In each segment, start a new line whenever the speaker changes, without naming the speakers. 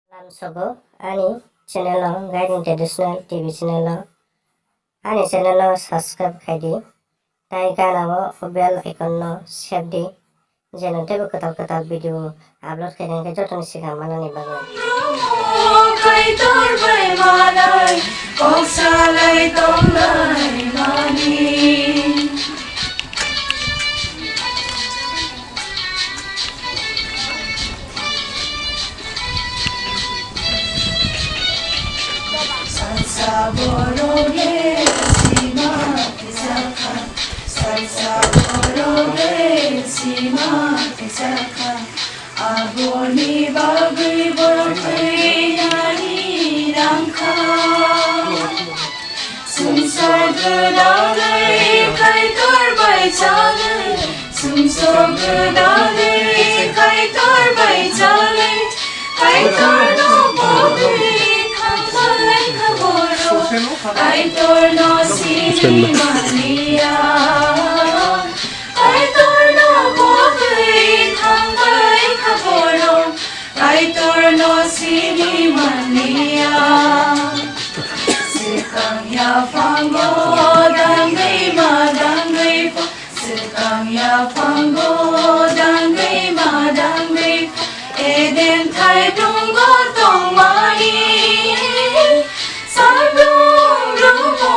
Salam sobo ani channel guiding traditional TV channel ani channel subscribe khaidi tai gana o bell icon no save di jeno tebo katal video upload khaiden ke jotoni sikha manani bagai
kai tor bai malai kok salai tong lai mani salsa boroge sima kisaka salsa boroge sima kisaka aboni bagui boroi nani rangka sumsar gedalai kai tor bai chalai sumsar gedalai kai tor bai chalai kai tor no bagui khambai khaboro kai tor no sini mania kai tor no bagui khambai khaboro kai tor no sini mania Sekang ya fango dangai ma dangai po Sekang ya fango dangai ma dangai po Eden thai dungo tong mani Sardung rumo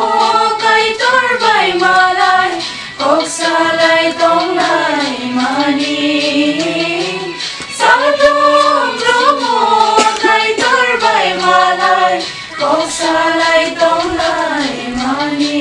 kai tor bai malai Kok salai tong lai mani Sardung rumo kai tor bai malai Kok salai tong lai mani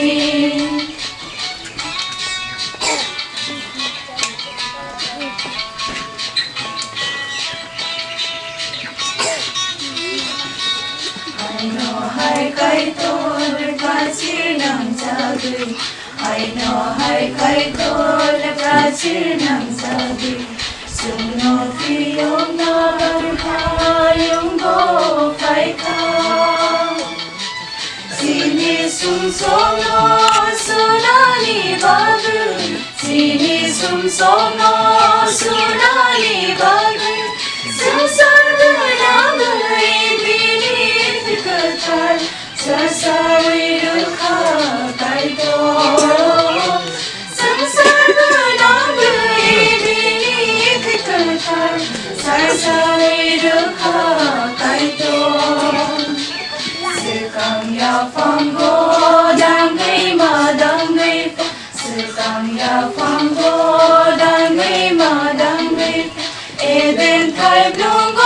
I know hai kai tor ka chi nang jagui I know hai kai tor ka chi nang jagui Suno fi yong na bar ha yong go kai ka Sini sum som no sunani bagu Sini sum som no sunani bagu Samsar ganagai binit katar Sasari dukha kaito Samsar ganagai binit katar Sasari dukha kaito Sekang ya fango dangai ma dangai po Sekang ya fango dangai ma dangai po Eden thai blung